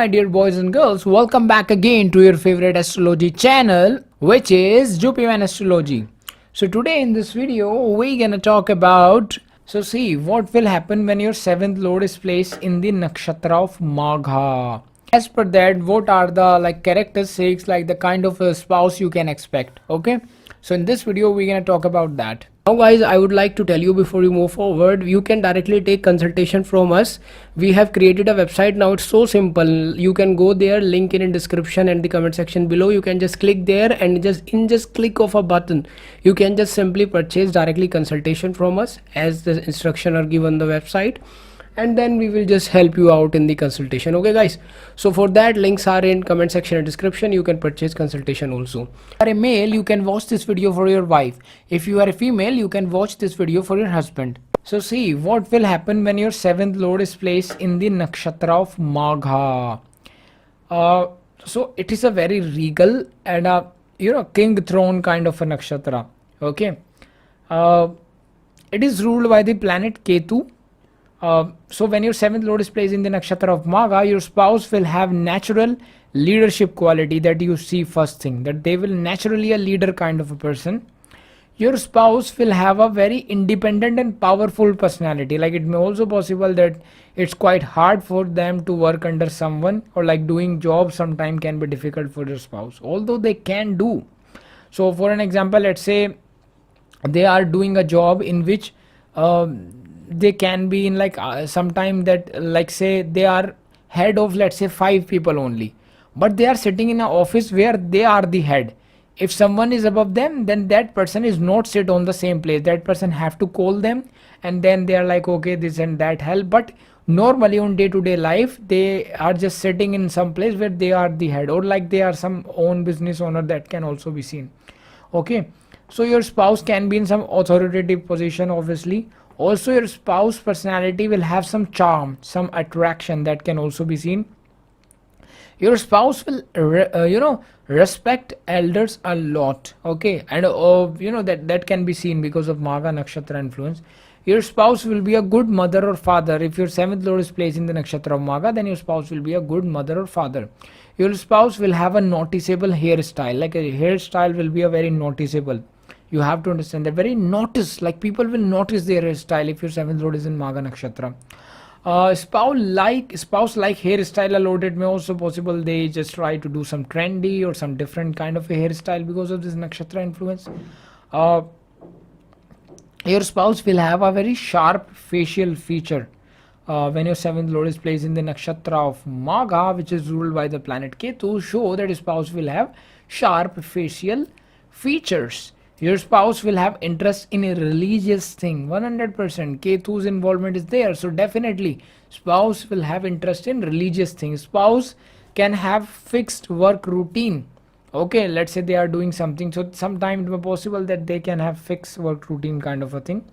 My dear boys and girls, welcome back again to your favorite astrology channel, which is Jupiman Astrology. So today in this video, we're gonna talk about, see what will happen when your seventh lord is placed in the nakshatra of Magha. As per that, what are the characteristics, like the kind of a spouse you can expect? Okay, so in this video, we're gonna talk about that. Now guys, I would like to tell you before you move forward, you can directly take consultation from us. We have created a website now. It's so simple. You can go there, link in description and the comment section below. You can just click there and just click of a button, you can just simply purchase directly consultation from us as the instruction are given on the website, and then we will just help you out in the consultation. Okay guys, so for that, links are in comment section and description. You can purchase consultation also. If you are a male, you can watch this video for your wife. If you are a female, you can watch this video for your husband. So see what will happen when your seventh lord is placed in the nakshatra of Magha. So it is a very regal and a king throne kind of a nakshatra. Okay, it is ruled by the planet Ketu. So when your seventh lord is placed in the nakshatra of Magha, your spouse will have natural leadership quality that you see first thing, that they will naturally a leader kind of a person. Your spouse will have a very independent and powerful personality. Like it may also possible that it's quite hard for them to work under someone, or like doing jobs sometime can be difficult for your spouse, although they can do. So for an example, let's say they are doing a job in which they can be in sometime that, like say they are head of, let's say, 5 people only, but they are sitting in an office where they are the head. If someone is above them, then that person is not sit on the same place. That person have to call them, and then they are like, okay, this and that help. But normally on day-to-day life, they are just sitting in some place where they are the head, or like they are some own business owner. That can also be seen. Okay, so your spouse can be in some authoritative position, obviously. Also your spouse personality will have some charm, some attraction, that can also be seen. Your spouse will respect elders a lot. Okay, and that can be seen because of Magha Nakshatra influence. Your spouse will be a good mother or father. If your seventh lord is placed in the nakshatra of Magha, then your spouse will be a good mother or father. Your spouse will have a noticeable hairstyle. Like a hairstyle will be a very noticeable. You have to understand that, very notice, like people will notice their hairstyle if your seventh lord is in Magha Nakshatra. Spouse like hairstyle a lot. It may also possible they just try to do some trendy or some different kind of a hairstyle because of this nakshatra influence. Your spouse will have a very sharp facial feature when your seventh lord is placed in the nakshatra of Magha, which is ruled by the planet Ketu. Show that your spouse will have sharp facial features. Your spouse will have interest in a religious thing. 100% Ketu's involvement is there, so definitely spouse will have interest in religious things. Spouse can have fixed work routine. Okay, let's say they are doing something, so sometime it may possible that they can have fixed work routine kind of a thing.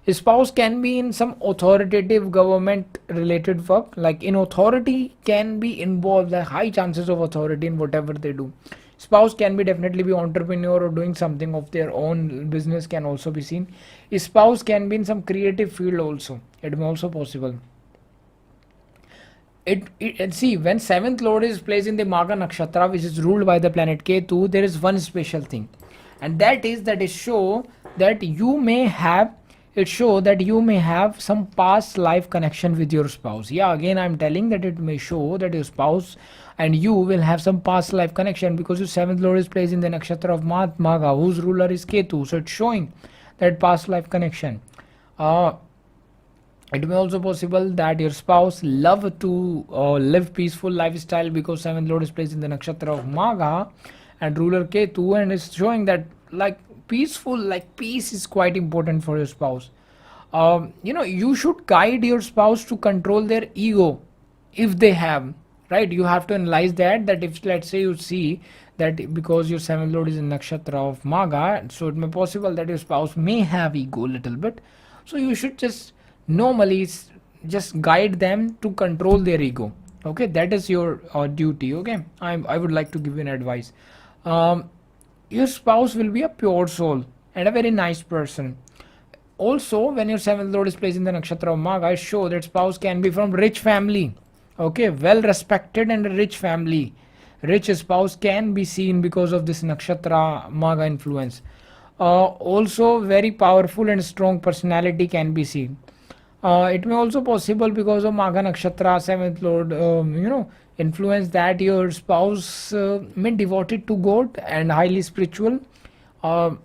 His spouse can be in some authoritative government related work, like in authority can be involved, like high chances of authority in whatever they do. Spouse can be definitely be entrepreneur or doing something of their own business, can also be seen. His spouse can be in some creative field also. It may also possible. And see, when seventh lord is placed in the Magha Nakshatra, which is ruled by the planet Ketu, there is one special thing, and that is that it show that you may have some past life connection with your spouse. Yeah, again I'm telling that it may show that your spouse and you will have some past life connection, because your seventh lord is placed in the nakshatra of Magha, whose ruler is Ketu. So it's showing that past life connection. It may also possible that your spouse love to live peaceful lifestyle, because seventh lord is placed in the nakshatra of Magha and ruler Ketu, and is showing that like peaceful, like peace is quite important for your spouse. You should guide your spouse to control their ego if they have, right? You have to analyze that if, let's say, you see that because your seventh lord is in nakshatra of Magha, so it may possible that your spouse may have ego a little bit. So you should just normally just guide them to control their ego. Okay, that is your duty. Okay, I would like to give you an advice. Your spouse will be a pure soul and a very nice person. Also, when your seventh lord is placed in the nakshatra of Magha, it shows that spouse can be from rich family. Okay, well respected and a rich family. Rich spouse can be seen because of this nakshatra Magha influence. Also, very powerful and strong personality can be seen. It may also possible because of Magha Nakshatra, seventh lord, influence that your spouse may devoted to God and highly spiritual. Uh,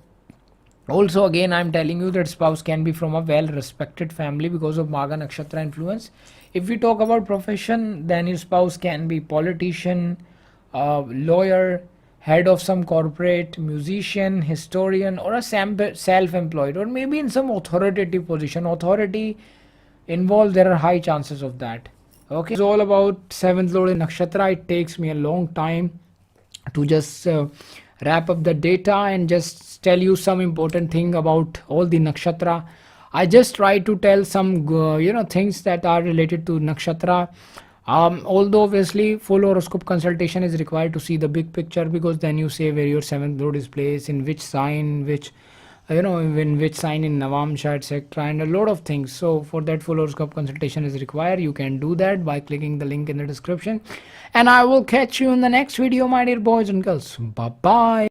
Also, again, I'm telling you that spouse can be from a well respected family because of Magha Nakshatra influence. If we talk about profession, then your spouse can be politician, lawyer, head of some corporate, musician, historian, or a self employed, or maybe in some authoritative position. Authority involved, there are high chances of that. Okay, it's all about seventh lord in nakshatra. It takes me a long time to just wrap up the data and just tell you some important thing about all the nakshatra. I just try to tell some things that are related to nakshatra. Although obviously full horoscope consultation is required to see the big picture, because then you say where your seventh lord is placed, in which sign, which in which sign in Navamsha, etc., and a lot of things. So for that full horoscope consultation is required. You can do that by clicking the link in the description. And I will catch you in the next video, my dear boys and girls. Bye bye.